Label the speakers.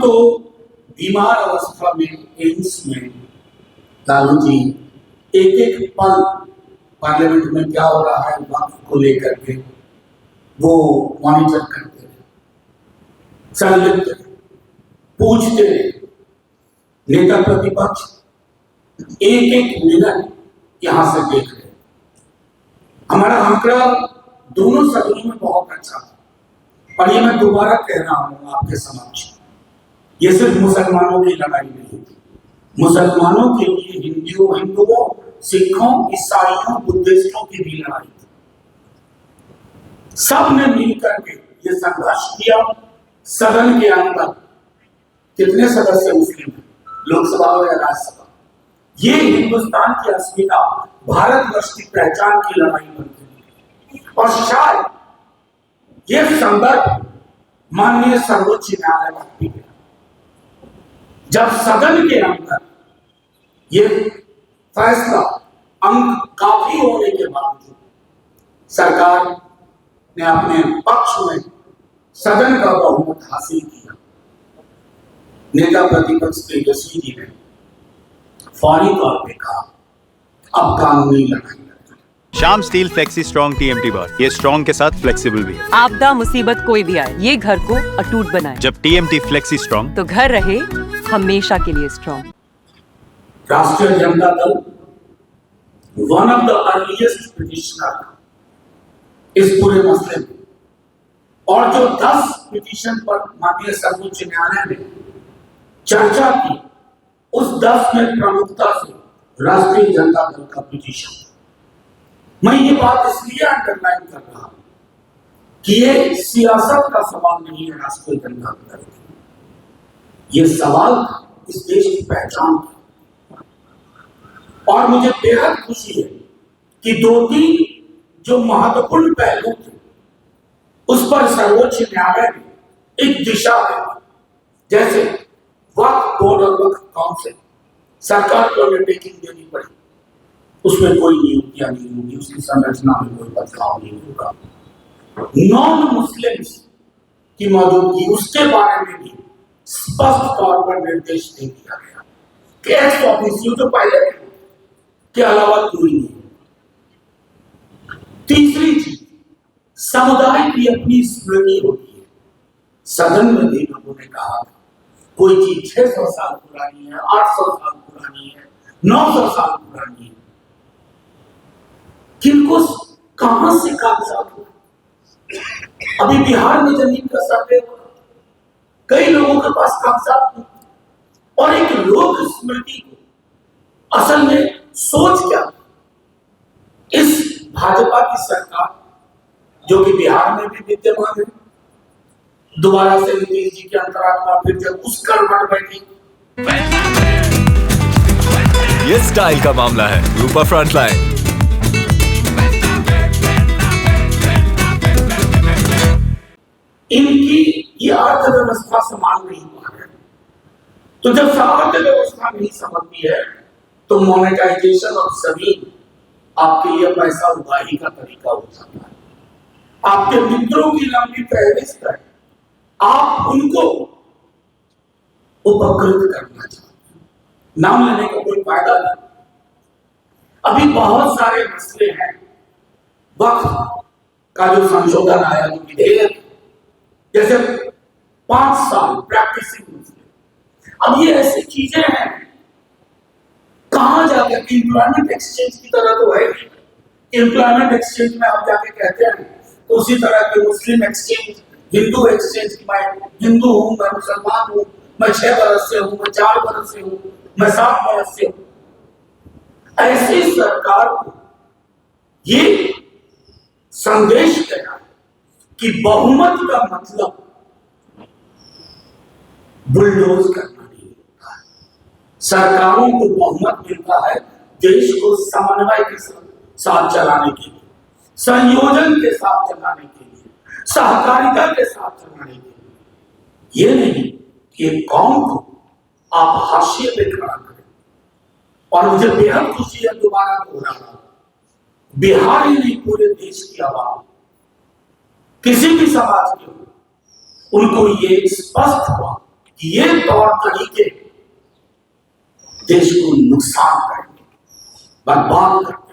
Speaker 1: तो बीमार अवस्था में एम्स में लालू जी एक एक पल पार्लियामेंट में क्या हो रहा है वक्त को लेकर के वो मॉनिटर करते रहे, संलिप्त पूछते रहे। नेता प्रतिपक्ष एक एक मिनट यहां से देख रहे। हमारा आंकड़ा दोनों सदनों में बहुत अच्छा था और ये मैं दोबारा कह रहा हूं आपके समक्ष, ये सिर्फ मुसलमानों की लड़ाई नहीं थी। मुसलमानों के लिए हिंदुओं, सिखों, ईसाइयों, बुद्धिस्टों की भी लड़ाई थी। सब ने मिलकर के ये संघर्ष किया। सदन के अंदर कितने सदस्य मुस्लिम हैं, लोकसभा हो या राज्यसभा, ये हिंदुस्तान की अस्मिता, भारतवर्ष की पहचान की लड़ाई बनती है। और शायद ये संदर्भ माननीय सर्वोच्च न्यायालय तक भी गया, जब सदन के अंदर ये फैसला अंक काफी होने के बावजूद सरकार ने अपने पक्ष में सदन का बहुमत हासिल किया। नेता प्रतिपक्ष तेजस्वी जी ने फौरी तौर पे कहा अब कानूनी लड़ाई लड़ना।
Speaker 2: Shyam steel flexi strong TMT बार, ये स्ट्रॉन्ग के साथ फ्लेक्सिबल भी है।
Speaker 3: आपदा मुसीबत कोई भी आए, ये घर को अटूट बनाए।
Speaker 2: जब टीएमटी फ्लेक्सी स्ट्रॉन्ग,
Speaker 3: तो घर रहे हमेशा के लिए स्ट्रॉन्ग।
Speaker 1: राष्ट्रीय Janata Dal one of the earliest petitioner इस पूरे मसले में, और जो 10 पिटीशन पर माननीय सर्वोच्च न्यायालय ने चर्चा की, उस 10 में प्रमुखता से राष्ट्रीय जनता दल का पिटीशन। मैं ये बात इसलिए अंडरलाइन कर रहा हूं कि ये सियासत का सवाल नहीं है राष्ट्रीय जनता दल की, ये सवाल इस देश की पहचान का। और मुझे बेहद खुशी है कि 2-3 जो महत्वपूर्ण पहलू थे उस पर सर्वोच्च न्यायालय ने एक दिशा दी, जैसे वक्फ बोर्ड और वक्फ काउंसिल, सरकार को अंडरटेकिंग देनी पड़ी, उसमें कोई नियुक्तियां नहीं होगी, उसकी संरचना में कोई बदलाव नहीं होगा। नॉन मुस्लिम्स की मौजूदगी, उसके बारे में भी स्पष्ट तौर पर निर्देश दे दिया गया कि एक्स ऑफिसियो जो पहले के अलावा कोई नहीं। तीसरी चीज, समुदाय की अपनी स्मृति होती है। सदन में भी लोगों ने कहा कोई चीज 600 साल पुरानी है, 800 साल पुरानी है, 900 साल पुरानी है, किनको कहां से कागजात हुआ। अभी बिहार में जमीन का सर्वे हुआ, कई लोगों के पास कागजात नहीं, और एक लोक स्मृति को असल में सोच क्या, इस भाजपा की सरकार जो कि बिहार में भी विद्यमान है, दोबारा से नीतीश जी के अंतरात्मा फिर जब उस करवट बैठी।
Speaker 4: ये स्टाइल का मामला है, रूपा फ्रंटलाइन।
Speaker 1: इनकी ये अर्थव्यवस्था संभाल नहीं पा रहे, तो जब अर्थव्यवस्था नहीं संभलती है तो मोनेटाइजेशन और सभी आपके लिए पैसा उगाही का तरीका हो जाता है। आपके मित्रों की लंबी फहरिस्त है, आप उनको उपकृत करना चाहते हैं, नाम लेने का कोई फायदा नहीं। अभी बहुत सारे मसले हैं, वक्फ का जो संशोधन आया, जो विधेयक, जैसे 5 साल प्रैक्टिसिंग मसले। अब ये ऐसी चीजें हैं, कहां जाकर एम्प्लॉयमेंट एक्सचेंज की तरह तो है नहीं। एम्प्लॉयमेंट एक्सचेंज में आप जाके कहते हैं तो उसी तरह के मुस्लिम एक्सचेंज, हिंदू एक्सचेंज की, मैं हिंदू हूं, मैं मुसलमान हूं, मैं 6 बरस से हूं, मैं 4 बरस से हूं, मैं 7 बरस से हूं। ऐसी सरकार को ये संदेश गया कि बहुमत का मतलब बुलडोज करना नहीं होता है। सरकारों को बहुमत मिलता है देश को समन्वय के साथ चलाने के लिए, संयोजन के साथ चलाने के लिए, सहकारिता के साथ चलाने के लिए। ये नहीं कि एक कौम को आप हाशिए पे खड़ा करें। और मुझे बेहद खुशी है, दोबारा दोहराना, बिहार ही नहीं पूरे देश की आवाम, किसी भी समाज के, उनको ये स्पष्ट हुआ कि ये तौर तरीके देश को नुकसान करेंगे, बर्बाद करेंगे।